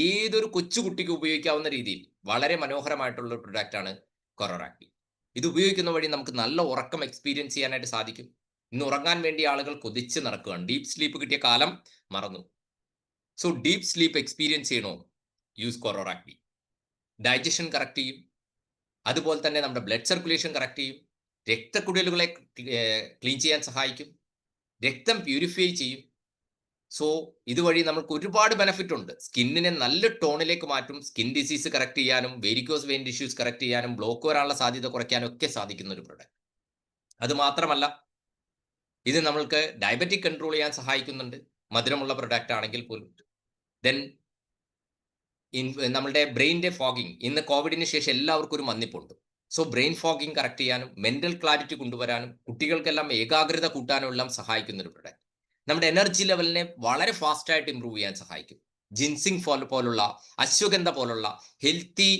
ഏതൊരു കൊച്ചുകുട്ടിക്ക് ഉപയോഗിക്കാവുന്ന രീതിയിൽ വളരെ മനോഹരമായിട്ടുള്ള ഒരു പ്രൊഡക്റ്റ് ആണ് കോറോറാക് വി. ഇത് ഉപയോഗിക്കുന്ന വഴി നമുക്ക് നല്ല ഉറക്കം എക്സ്പീരിയൻസ് ചെയ്യാനായിട്ട് സാധിക്കും. ഇന്ന് ഉറങ്ങാൻ വേണ്ടി ആളുകൾ കൊതിച്ച് നടക്കുകയാണ്. ഡീപ്പ് സ്ലീപ്പ് കിട്ടിയ കാലം മറന്നു. സോ ഡീപ്പ് സ്ലീപ്പ് എക്സ്പീരിയൻസ് ചെയ്യണോ? യൂസ് കോറോറാക് വി. ഡൈജഷൻ കറക്റ്റ് ചെയ്യും. അതുപോലെ തന്നെ നമ്മുടെ ബ്ലഡ് സർക്കുലേഷൻ കറക്റ്റ് ചെയ്യും. രക്തക്കുഴലുകളെ ക്ലീൻ ചെയ്യാൻ സഹായിക്കും. രക്തം പ്യൂരിഫൈ ചെയ്യും. സോ ഇതുവഴി നമുക്ക് ഒരുപാട് ബെനിഫിറ്റ് ഉണ്ട്. സ്കിന്നിനെ നല്ല ടോണിലേക്ക് മാറ്റും. സ്കിൻ ഡിസീസ് കറക്റ്റ് ചെയ്യാനും വെരിക്കോസ് വെയിൻ ഡിഷ്യൂസ് കറക്റ്റ് ചെയ്യാനും ബ്ലോക്ക് വരാനുള്ള സാധ്യത കുറയ്ക്കാനും ഒക്കെ സാധിക്കുന്ന ഒരു പ്രൊഡക്റ്റ്. അത് മാത്രമല്ല ഇത് നമ്മൾക്ക് ഡയബറ്റിക് കൺട്രോൾ ചെയ്യാൻ സഹായിക്കുന്നുണ്ട്. മധുരമുള്ള പ്രൊഡക്റ്റ് ആണെങ്കിൽ പോലും. ദെൻ നമ്മളുടെ ബ്രെയിനിന്റെ ഫോഗിങ്, ഇന്ന് കോവിഡിന് ശേഷം എല്ലാവർക്കും ഒരു മന്നിപ്പുണ്ട്. സോ ബ്രെയിൻ ഫോഗിങ് കറക്റ്റ് ചെയ്യാനും മെന്റൽ ക്ലാരിറ്റി കൊണ്ടുവരാനും കുട്ടികൾക്കെല്ലാം ഏകാഗ്രത കൂട്ടാനും എല്ലാം സഹായിക്കുന്ന ഒരു പ്രൊഡക്റ്റ്. നമ്മുടെ എനർജി ലെവലിനെ വളരെ ഫാസ്റ്റ് ആയിട്ട് ഇമ്പ്രൂവ് ചെയ്യാൻ സഹായിക്കും. ജിൻസിങ് പോലുള്ള, അശ്വഗന്ധ പോലുള്ള ഹെൽത്തി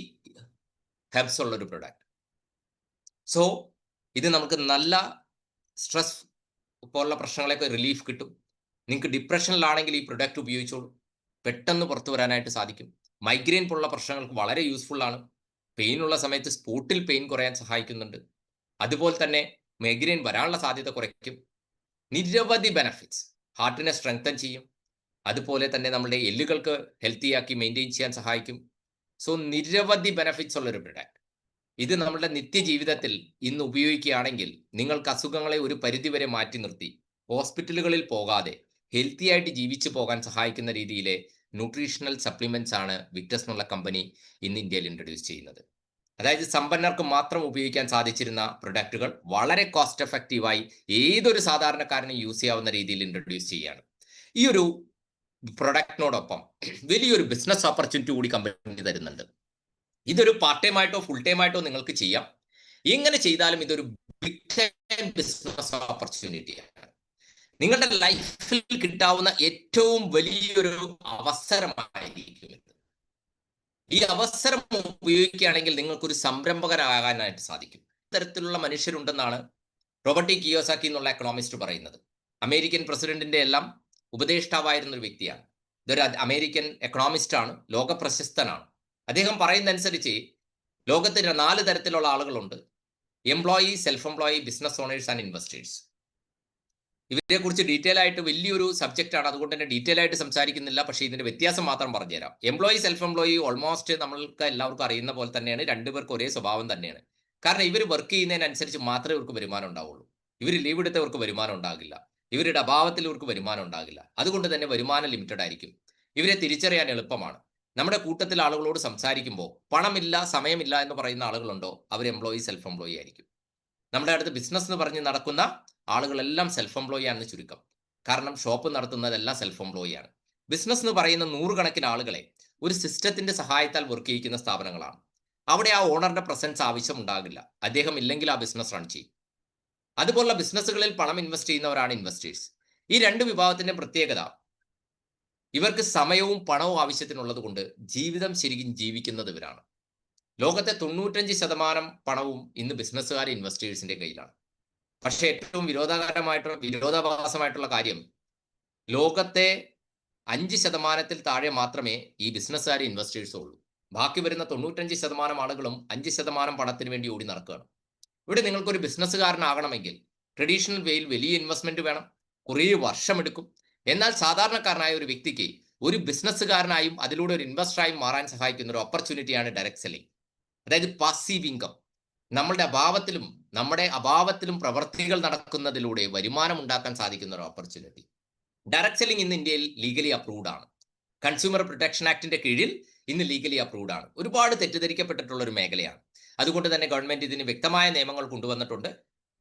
ഹെർബ്സ് ഉള്ള ഒരു പ്രൊഡക്റ്റ്. സോ ഇത് നമുക്ക് നല്ല സ്ട്രെസ് പോലുള്ള പ്രശ്നങ്ങളൊക്കെ റിലീഫ് കിട്ടും. നിങ്ങൾക്ക് ഡിപ്രഷനിലാണെങ്കിൽ ഈ പ്രൊഡക്റ്റ് ഉപയോഗിച്ചോളൂ, പെട്ടെന്ന് പുറത്തു വരാനായിട്ട് സാധിക്കും. മൈഗ്രെയിൻ പോലുള്ള പ്രശ്നങ്ങൾക്ക് വളരെ യൂസ്ഫുൾ ആണ്. പെയിൻ ഉള്ള സമയത്ത് സ്പോട്ടിൽ പെയിൻ കുറയാൻ സഹായിക്കുന്നുണ്ട്. അതുപോലെ തന്നെ മൈഗ്രെയിൻ വരാനുള്ള സാധ്യത കുറയ്ക്കും. നിരവധി ബെനഫിറ്റ്സ്. ഹാർട്ടിനെ സ്ട്രെങ്തൻ ചെയ്യും. അതുപോലെ തന്നെ നമ്മുടെ എല്ലുകൾക്ക് ഹെൽത്തി ആക്കി മെയിൻറ്റെയിൻ ചെയ്യാൻ സഹായിക്കും. സോ നിരവധി ബെനഫിറ്റ്സ് ഉള്ളൊരു പ്രൊഡക്റ്റ്. ഇത് നമ്മുടെ നിത്യജീവിതത്തിൽ ഇന്ന് ഉപയോഗിക്കുകയാണെങ്കിൽ നിങ്ങൾക്ക് അസുഖങ്ങളെ ഒരു പരിധിവരെ മാറ്റി നിർത്തി ഹോസ്പിറ്റലുകളിൽ പോകാതെ ഹെൽത്തി ആയിട്ട് ജീവിച്ചു പോകാൻ സഹായിക്കുന്ന രീതിയിലെ ന്യൂട്രീഷണൽ സപ്ലിമെന്റ്സ് ആണ് വിക്ടസ് എന്നുള്ള കമ്പനി ഇന്ന് ഇന്ത്യയിൽ ഇൻട്രൊഡ്യൂസ് ചെയ്യുന്നത്. അതായത് സമ്പന്നർക്ക് മാത്രം ഉപയോഗിക്കാൻ സാധിച്ചിരുന്ന പ്രൊഡക്റ്റുകൾ വളരെ കോസ്റ്റ് എഫക്റ്റീവായി ഏതൊരു സാധാരണക്കാരനും യൂസ് ചെയ്യാവുന്ന രീതിയിൽ ഇൻട്രൊഡ്യൂസ് ചെയ്യുകയാണ്. ഈ ഒരു പ്രൊഡക്റ്റിനോടൊപ്പം വലിയൊരു ബിസിനസ് ഓപ്പർച്യൂണിറ്റി കൂടി കമ്പനി തരുന്നുണ്ട്. ഇതൊരു പാർട്ട് ടൈം ആയിട്ടോ ഫുൾ ടൈം ആയിട്ടോ നിങ്ങൾക്ക് ചെയ്യാം. എങ്ങനെ ചെയ്താലും ഇതൊരു ബിഗ് ടൈം ബിസിനസ് ഓപ്പർച്യൂണിറ്റിയാണ്. നിങ്ങളുടെ ലൈഫിൽ കിട്ടാവുന്ന ഏറ്റവും വലിയൊരു അവസരമായിരിക്കും ഇത്. ഈ അവസരം ഉപയോഗിക്കുകയാണെങ്കിൽ നിങ്ങൾക്കൊരു സംരംഭകരാകാനായിട്ട് സാധിക്കും. തരത്തിലുള്ള മനുഷ്യരുണ്ടെന്നാണ് റോബർട്ട് കിയോസാക്കി എന്നുള്ള എക്കണോമിസ്റ്റ് പറയുന്നത്. അമേരിക്കൻ പ്രസിഡന്റിന്റെ എല്ലാം ഉപദേഷ്ടാവായിരുന്ന ഒരു വ്യക്തിയാണ്. ഇതൊരു അമേരിക്കൻ എക്കണോമിസ്റ്റ് ആണ്, ലോക പ്രശസ്തനാണ്. അദ്ദേഹം പറയുന്നതനുസരിച്ച് ലോകത്ത് 4 തരത്തിലുള്ള ആളുകളുണ്ട്: employee, self employee, business owners and investors. ഇവരെ കുറിച്ച് ഡീറ്റെയിൽ ആയിട്ട് വലിയൊരു സബ്ജക്റ്റ് ആണ്, അതുകൊണ്ട് തന്നെ ഡീറ്റെയിൽ ആയിട്ട് സംസാരിക്കുന്നില്ല. പക്ഷേ ഇതിന്റെ വ്യത്യാസം മാത്രം പറഞ്ഞുതരാം. എംപ്ലോയി, സെൽഫ് എംപ്ലോയി ഓൾമോസ്റ്റ് നമ്മൾക്ക് എല്ലാവർക്കും അറിയുന്ന പോലെ തന്നെയാണ്. രണ്ടുപേർക്ക് ഒരേ സ്വഭാവം തന്നെയാണ്. കാരണം ഇവർ വർക്ക് ചെയ്യുന്നതിനനുസരിച്ച് മാത്രമേ ഇവർക്ക് വരുമാനം ഉണ്ടാവുള്ളൂ. ഇവർ ലീവ് എടുത്തവർക്ക് വരുമാനം ഉണ്ടാകില്ല. ഇവരുടെ അഭാവത്തിൽ ഇവർക്ക് വരുമാനം ഉണ്ടാകില്ല. അതുകൊണ്ട് തന്നെ വരുമാനം ലിമിറ്റഡ് ആയിരിക്കും. ഇവരെ തിരിച്ചറിയാൻ എളുപ്പമാണ്. നമ്മുടെ കൂട്ടത്തിൽ ആളുകളോട് സംസാരിക്കുമ്പോൾ പണമില്ല, സമയമില്ല എന്ന് പറയുന്ന ആളുകളുണ്ടോ, അവർ എംപ്ലോയി, സെൽഫ് എംപ്ലോയി ആയിരിക്കും. നമ്മുടെ അടുത്ത് ബിസിനസ് എന്ന് പറഞ്ഞ് നടക്കുന്ന ആളുകളെല്ലാം സെൽഫ് എംപ്ലോയി ആണെന്ന് ചുരുക്കം. കാരണം ഷോപ്പ് നടത്തുന്നതെല്ലാം സെൽഫ് എംപ്ലോയി ആണ്. ബിസിനസ് എന്ന് പറയുന്ന 100 കണക്കിന് ആളുകളെ ഒരു സിസ്റ്റത്തിന്റെ സഹായത്താൽ വർക്ക് ചെയ്യിക്കുന്ന സ്ഥാപനങ്ങളാണ്. അവിടെ ആ ഓണറുടെ പ്രസൻസ് ആവശ്യം ഉണ്ടാകില്ല. അദ്ദേഹം ഇല്ലെങ്കിൽ ആ ബിസിനസ് റൺ ചെയ്യും. അതുപോലുള്ള ബിസിനസ്സുകളിൽ പണം ഇൻവെസ്റ്റ് ചെയ്യുന്നവരാണ് ഇൻവെസ്റ്റേഴ്സ്. ഈ 2 വിഭാഗത്തിന്റെ പ്രത്യേകത, ഇവർക്ക് സമയവും പണവും ആവശ്യത്തിനുള്ളത് കൊണ്ട് ജീവിതം ശരിക്കും ജീവിക്കുന്നത് ഇവരാണ്. ലോകത്തെ 95% പണവും ഇന്ന് ബിസിനസ്സുകാരെ ഇൻവെസ്റ്റേഴ്സിന്റെ കയ്യിലാണ്. പക്ഷേ ഏറ്റവും വിരോധാഭാസമായിട്ടുള്ള കാര്യം, ലോകത്തെ 5% താഴെ മാത്രമേ ഈ ബിസിനസ്സുകാരെ ഇൻവെസ്റ്റേഴ്സ് ഉള്ളൂ. ബാക്കി വരുന്ന 95% ആളുകളും 5% പണത്തിന് വേണ്ടി ഓടി നടക്കുകയാണ്. ഇവിടെ നിങ്ങൾക്കൊരു ബിസിനസ്സുകാരനാകണമെങ്കിൽ ട്രഡീഷണൽ വേയിൽ വലിയ ഇൻവെസ്റ്റ്മെന്റ് വേണം, കുറേ വർഷമെടുക്കും. എന്നാൽ സാധാരണക്കാരനായ ഒരു വ്യക്തിക്ക് ഒരു ബിസിനസ്സുകാരനായും അതിലൂടെ ഒരു ഇൻവെസ്റ്ററായും മാറാൻ സഹായിക്കുന്ന ഒരു ഓപ്പർച്യൂണിറ്റിയാണ് ഡയറക്ട് സെല്ലിംഗ്. അതായത് പാസീവ് ഇൻകം. നമ്മുടെ അഭാവത്തിലും പ്രവർത്തികൾ നടക്കുന്നതിലൂടെ വരുമാനം ഉണ്ടാക്കാൻ സാധിക്കുന്ന ഒരു ഓപ്പർച്യൂണിറ്റി. ഡയറക്ട് സെല്ലിംഗ് ഇന്ന് ഇന്ത്യയിൽ ലീഗലി അപ്രൂവ്ഡ് ആണ്. കൺസ്യൂമർ പ്രൊട്ടക്ഷൻ ആക്ടിന്റെ കീഴിൽ ഇന്ന് ലീഗലി അപ്രൂവ്ഡ് ആണ്. ഒരുപാട് തെറ്റിദ്ധരിക്കപ്പെട്ടിട്ടുള്ള ഒരു മേഖലയാണ്. അതുകൊണ്ട് തന്നെ ഗവൺമെന്റ് ഇതിന് വ്യക്തമായ നിയമങ്ങൾ കൊണ്ടുവന്നിട്ടുണ്ട്.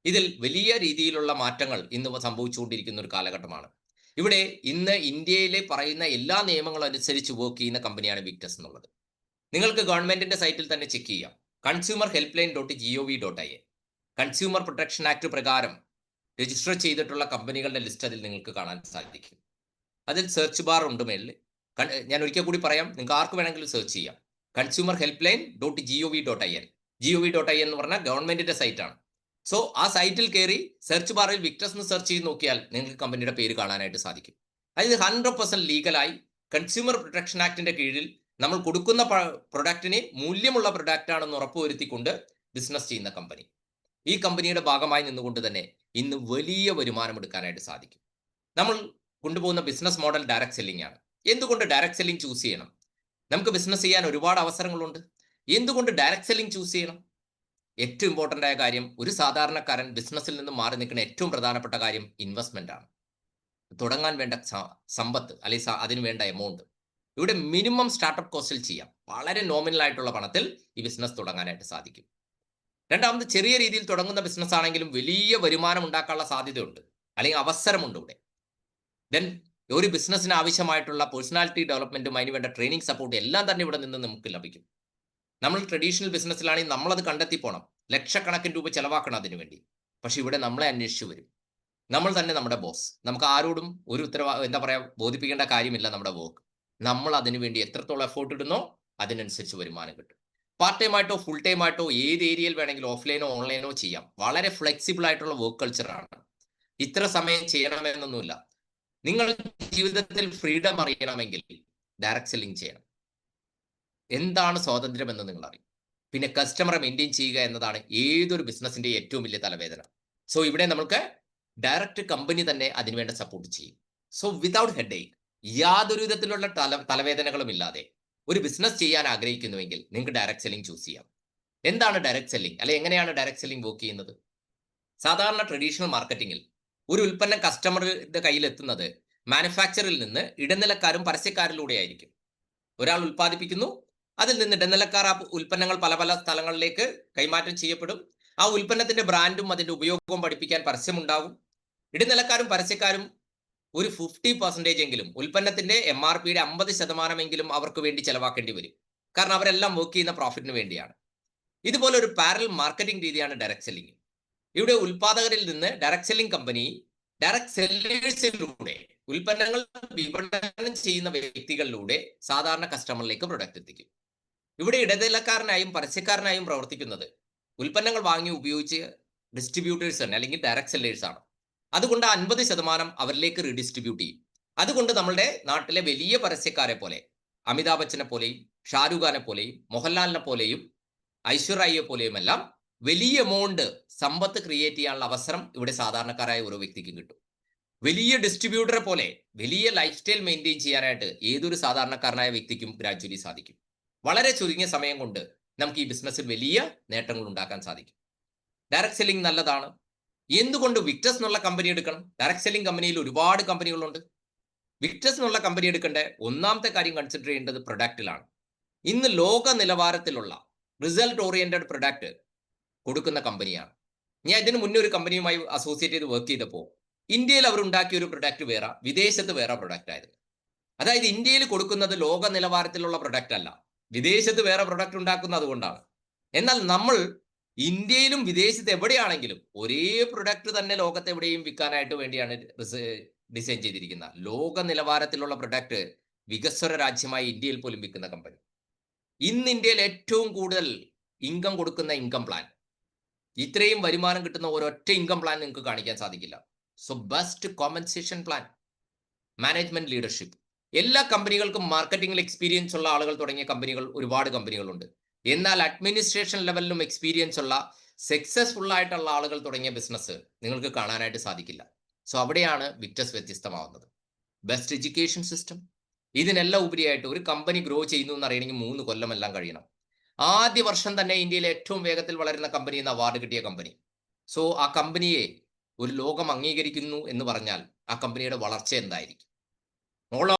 ഇതിൽ വലിയ രീതിയിലുള്ള മാറ്റങ്ങൾ ഇന്ന് സംഭവിച്ചുകൊണ്ടിരിക്കുന്ന ഒരു കാലഘട്ടമാണ്. ഇവിടെ ഇന്ന് ഇന്ത്യയിലെ പറയുന്ന എല്ലാ നിയമങ്ങളും അനുസരിച്ച് വർക്ക് ചെയ്യുന്ന കമ്പനിയാണ് വിക്ടസ് എന്നുള്ളത്. നിങ്ങൾക്ക് ഗവൺമെന്റിന്റെ സൈറ്റിൽ തന്നെ ചെക്ക് ചെയ്യാം. consumerhelpline.gov.in. കൺസ്യൂമർ പ്രൊട്ടക്ഷൻ ആക്ട് പ്രകാരം രജിസ്റ്റർ ചെയ്തിട്ടുള്ള കമ്പനികളുടെ ലിസ്റ്റ് അതിൽ നിങ്ങൾക്ക് കാണാൻ സാധിക്കും. അതിൽ സെർച്ച് ബാർ ഉണ്ട് മേളിൽ. ഞാൻ ഒരിക്കൽ കൂടി പറയാം, നിങ്ങൾക്ക് ആർക്ക് വേണമെങ്കിലും സെർച്ച് ചെയ്യാം. consumerhelpline.gov.in. gov.in എന്ന് പറഞ്ഞാൽ ഗവൺമെന്റിന്റെ സൈറ്റാണ്. സോ ആ സൈറ്റിൽ കയറി സെർച്ച് ബാറിൽ വിക്ടസ് എന്ന് സെർച്ച് ചെയ്ത് നോക്കിയാൽ നിങ്ങൾക്ക് കമ്പനിയുടെ പേര് കാണാനായിട്ട് സാധിക്കും. അതായത് 100% ലീഗലായി കൺസ്യൂമർ പ്രൊട്ടക്ഷൻ ആക്ടിന്റെ കീഴിൽ നമ്മൾ കൊടുക്കുന്ന പ്രൊഡക്റ്റിന് മൂല്യമുള്ള പ്രൊഡക്റ്റ് ആണെന്ന് ഉറപ്പുവരുത്തിക്കൊണ്ട് ബിസിനസ് ചെയ്യുന്ന കമ്പനി. ഈ കമ്പനിയുടെ ഭാഗമായി നിന്നുകൊണ്ട് തന്നെ ഇന്ന് വലിയ വരുമാനം എടുക്കാനായിട്ട് സാധിക്കും. നമ്മൾ കൊണ്ടുപോകുന്ന ബിസിനസ് മോഡൽ ഡയറക്ട് സെല്ലിംഗ് ആണ്. എന്തുകൊണ്ട് ഡയറക്ട് സെല്ലിംഗ് ചൂസ് ചെയ്യണം? നമുക്ക് ബിസിനസ് ചെയ്യാൻ ഒരുപാട് അവസരങ്ങളുണ്ട്. എന്തുകൊണ്ട് ഡയറക്ട് സെല്ലിംഗ് ചൂസ് ചെയ്യണം? ഏറ്റവും ഇമ്പോർട്ടൻ്റ് ആയ കാര്യം, ഒരു സാധാരണക്കാരൻ ബിസിനസ്സിൽ നിന്ന് മാറി നിൽക്കുന്ന ഏറ്റവും പ്രധാനപ്പെട്ട കാര്യം ഇൻവെസ്റ്റ്മെന്റ് ആണ്. തുടങ്ങാൻ വേണ്ട സമ്പത്ത് അല്ലെങ്കിൽ അതിന് വേണ്ട എമൗണ്ട്. ഇവിടെ മിനിമം സ്റ്റാർട്ടപ്പ് കോസ്റ്റിൽ ചെയ്യാം. വളരെ നോമിനൽ ആയിട്ടുള്ള പണത്തിൽ ഈ ബിസിനസ് തുടങ്ങാനായിട്ട് സാധിക്കും. രണ്ടാമത്, ചെറിയ രീതിയിൽ തുടങ്ങുന്ന ബിസിനസ് ആണെങ്കിലും വലിയ വരുമാനം ഉണ്ടാക്കാനുള്ള സാധ്യതയുണ്ട്, അല്ലെങ്കിൽ അവസരമുണ്ട് ഇവിടെ. ദെൻ ഒരു ബിസിനസ്സിന് ആവശ്യമായിട്ടുള്ള പേഴ്സണാലിറ്റി ഡെവലപ്മെന്റും അതിന് വേണ്ട ട്രെയിനിങ് സപ്പോർട്ട് എല്ലാം തന്നെ ഇവിടെ നിന്ന് നമുക്ക് ലഭിക്കും. നമ്മൾ ട്രഡീഷണൽ ബിസിനസ്സിലാണെങ്കിൽ നമ്മളത് കണ്ടെത്തി പോകണം, ലക്ഷക്കണക്കിന് രൂപ ചെലവാക്കണം അതിനു വേണ്ടി. പക്ഷെ ഇവിടെ നമ്മളെ അന്വേഷിച്ചു വരും, നമ്മൾ തന്നെ നമ്മുടെ ബോസ്. നമുക്ക് ആരോടും ഒരു എന്താ പറയുക ബോധിപ്പിക്കേണ്ട കാര്യമില്ല നമ്മുടെ വർക്ക്. നമ്മൾ അതിനു വേണ്ടി എത്രത്തോളം എഫോർട്ട് ഇടുന്നോ അതിനനുസരിച്ച് വരുമാനം കിട്ടും. പാർട്ട് ടൈം ആയിട്ടോ ഫുൾ ടൈം ആയിട്ടോ ഏത് ഏരിയയിൽ വേണമെങ്കിലും ഓഫ്ലൈനോ ഓൺലൈനോ ചെയ്യാം. വളരെ ഫ്ലെക്സിബിൾ ആയിട്ടുള്ള വർക്ക് കൾച്ചറാണ്. ഇത്ര സമയം ചെയ്യണമെന്നൊന്നുമില്ല. നിങ്ങൾ ജീവിതത്തിൽ ഫ്രീഡം അറിയണമെങ്കിൽ ഡയറക്റ്റ് സെല്ലിംഗ് ചെയ്യണം. എന്താണ് സ്വാതന്ത്ര്യം എന്ന് നിങ്ങൾ അറിയും. പിന്നെ കസ്റ്റമറെ മെയിൻറ്റെയിൻ ചെയ്യുക എന്നതാണ് ഏതൊരു ബിസിനസിന്റെ ഏറ്റവും വലിയ തലവേദന. സോ ഇവിടെ നമുക്ക് ഡയറക്റ്റ് കമ്പനി തന്നെ അതിനുവേണ്ട സപ്പോർട്ട് ചെയ്യും. സോ വിതൗട്ട് ഹെഡ് ഏക്ക്, യാതൊരു വിധത്തിലുള്ള തലവേദനകളും ഇല്ലാതെ ഒരു ബിസിനസ് ചെയ്യാൻ ആഗ്രഹിക്കുന്നുവെങ്കിൽ നിങ്ങൾക്ക് ഡയറക്റ്റ് സെല്ലിംഗ് ചൂസ് ചെയ്യാം. എന്താണ് ഡയറക്റ്റ് സെല്ലിംഗ്, അല്ലെ എങ്ങനെയാണ് ഡയറക്റ്റ് സെല്ലിംഗ് വർക്ക് ചെയ്യുന്നത്? സാധാരണ ട്രഡീഷണൽ മാർക്കറ്റിംഗിൽ ഒരു ഉൽപ്പന്നം കസ്റ്റമറുടെ കയ്യിൽ എത്തുന്നത് മാനുഫാക്ചറിൽ നിന്ന് ഇടനിലക്കാരും പരസ്യക്കാരിലൂടെ ആയിരിക്കും. ഒരാൾ ഉൽപ്പാദിപ്പിക്കുന്നു, അതിൽ നിന്ന് ഇടനിലക്കാർ ആ ഉൽപ്പന്നങ്ങൾ പല പല സ്ഥലങ്ങളിലേക്ക് കൈമാറ്റം ചെയ്യപ്പെടും. ആ ഉൽപ്പന്നത്തിന്റെ ബ്രാൻഡും അതിന്റെ ഉപയോഗവും പഠിപ്പിക്കാൻ പരസ്യമുണ്ടാകും. ഇടനിലക്കാരും പരസ്യക്കാരും ഒരു 50% എങ്കിലും ഉൽപ്പന്നത്തിന്റെ MRPയുടെ 50% അവർക്ക് വേണ്ടി ചെലവാക്കേണ്ടി വരും. കാരണം അവരെല്ലാം വർക്ക് ചെയ്യുന്ന പ്രോഫിറ്റിന് വേണ്ടിയാണ്. ഇതുപോലെ ഒരു പാരലൽ മാർക്കറ്റിംഗ് രീതിയാണ് ഡയറക്റ്റ് സെല്ലിംഗ്. ഇവിടെ ഉൽപാദകരിൽ നിന്ന് ഡയറക്റ്റ് സെല്ലിംഗ് കമ്പനി ഡയറക്റ്റ് സെല്ലേഴ്സിലൂടെ ഉൽപ്പന്നങ്ങൾ വിപണനം ചെയ്യുന്ന വ്യക്തികളിലൂടെ സാധാരണ കസ്റ്റമറിലേക്ക് പ്രൊഡക്റ്റ് എത്തിക്കും. ഇവിടെ ഇടനിലക്കാരനായും പരസ്യക്കാരനായും പ്രവർത്തിക്കുന്നത് ഉൽപ്പന്നങ്ങൾ വാങ്ങി ഉപയോഗിച്ച് ഡിസ്ട്രിബ്യൂട്ടേഴ്സ് തന്നെ അല്ലെങ്കിൽ ഡയറക്റ്റ് സെല്ലേഴ്സ് ആണ്. അതുകൊണ്ട് 50% അവരിലേക്ക് റീഡിസ്ട്രിബ്യൂട്ട് ചെയ്യും. അതുകൊണ്ട് നമ്മുടെ നാട്ടിലെ വലിയ പരസ്യക്കാരെ പോലെ അമിതാഭ് ബച്ചനെ പോലെയും ഷാരൂഖ് ഖാനെ പോലെയും മോഹൻലാലിനെ പോലെയും ഐശ്വര്യയെ പോലെയും എല്ലാം വലിയ എമൗണ്ട് സമ്പത്ത് ക്രിയേറ്റ് ചെയ്യാനുള്ള അവസരം ഇവിടെ സാധാരണക്കാരായ ഓരോ വ്യക്തിക്കും കിട്ടും. വലിയ ഡിസ്ട്രിബ്യൂട്ടറെ പോലെ വലിയ ലൈഫ് സ്റ്റൈൽ മെയിൻറ്റെയിൻ ചെയ്യാനായിട്ട് ഏതൊരു സാധാരണക്കാരനായ വ്യക്തിക്കും ഗ്രാജുവലി സാധിക്കും. വളരെ ചുരുങ്ങിയ സമയം കൊണ്ട് നമുക്ക് ഈ ബിസിനസ്സിൽ വലിയ നേട്ടങ്ങൾ ഉണ്ടാക്കാൻ സാധിക്കും. ഡയറക്റ്റ് സെല്ലിംഗ് നല്ലതാണ്. എന്തുകൊണ്ട് വിക്ടസ് എന്നുള്ള കമ്പനി എടുക്കണം? ഡയറക്റ്റ് സെല്ലിംഗ് കമ്പനിയിൽ ഒരുപാട് കമ്പനികളുണ്ട്. വിക്ടസ് എന്നുള്ള കമ്പനി എടുക്കേണ്ട ഒന്നാമത്തെ കാര്യം കൺസിഡർ ചെയ്യേണ്ടത് പ്രൊഡക്റ്റിലാണ്. ഇന്ന് ലോക നിലവാരത്തിലുള്ള റിസൾട്ട് ഓറിയന്റഡ് പ്രൊഡക്റ്റ് കൊടുക്കുന്ന കമ്പനിയാണ്. ഞാൻ ഇതിന് മുന്നേ ഒരു കമ്പനിയുമായി അസോസിയേറ്റ് ചെയ്ത് വർക്ക് ചെയ്തപ്പോൾ ഇന്ത്യയിൽ അവർ ഉണ്ടാക്കിയ ഒരു പ്രൊഡക്റ്റ് വേറെ, വിദേശത്ത് വേറെ പ്രൊഡക്റ്റ് ആയിരുന്നു. അതായത് ഇന്ത്യയിൽ കൊടുക്കുന്നത് ലോക നിലവാരത്തിലുള്ള പ്രൊഡക്റ്റ് അല്ല, വിദേശത്ത് വേറെ പ്രൊഡക്റ്റ് ഉണ്ടാക്കുന്നത് അതുകൊണ്ടാണ്. എന്നാൽ നമ്മൾ ഇന്ത്യയിലും വിദേശത്ത് എവിടെയാണെങ്കിലും ഒരേ പ്രൊഡക്റ്റ് തന്നെ ലോകത്ത് എവിടെയും വിൽക്കാനായിട്ട് വേണ്ടിയാണ് ഡിസൈൻ ചെയ്തിരിക്കുന്നത്. ലോക നിലവാരത്തിലുള്ള പ്രൊഡക്റ്റ് വികസ്വര രാജ്യമായ ഇന്ത്യയിൽ പോലും വിൽക്കുന്ന കമ്പനി. ഇന്ന് ഇന്ത്യയിൽ ഏറ്റവും കൂടുതൽ ഇൻകം കൊടുക്കുന്ന ഇൻകം പ്ലാൻ, ഇത്രയും വരുമാനം കിട്ടുന്ന ഒരൊറ്റ ഇൻകം പ്ലാൻ നിങ്ങൾക്ക് കാണിക്കാൻ സാധിക്കില്ല. So best compensation plan, management leadership. എല്ലാ കമ്പനികൾക്കും മാർക്കറ്റിംഗിൽ എക്സ്പീരിയൻസ് ഉള്ള ആളുകൾ തുടങ്ങിയ കമ്പനികൾ ഒരുപാട് കമ്പനികളുണ്ട്. എന്നാൽ അഡ്മിനിസ്ട്രേഷൻ ലെവലിലും എക്സ്പീരിയൻസ് ഉള്ള സക്സസ്ഫുൾ ആയിട്ടുള്ള ആളുകൾ തുടങ്ങിയ ബിസിനസ് നിങ്ങൾക്ക് കാണാനായിട്ട് സാധിക്കില്ല. സോ അവിടെയാണ് വിക്ടസ് വ്യത്യസ്തമാവുന്നത്. Best education system. ഇതിനെല്ലാം ഉപരിയായിട്ട് ഒരു കമ്പനി ഗ്രോ ചെയ്യുന്നു എന്ന് അറിയണമെങ്കിൽ 3 കൊല്ലമെല്ലാം കഴിയണം. ആദ്യ വർഷം തന്നെ ഇന്ത്യയിലെ ഏറ്റവും വേഗത്തിൽ വളരുന്ന കമ്പനി എന്ന അവാർഡ് കിട്ടിയ കമ്പനി. സോ ആ കമ്പനിയെ ഒരു ലോകം അംഗീകരിക്കുന്നു എന്ന് പറഞ്ഞാൽ ആ കമ്പനിയുടെ വളർച്ച എന്തായിരിക്കും?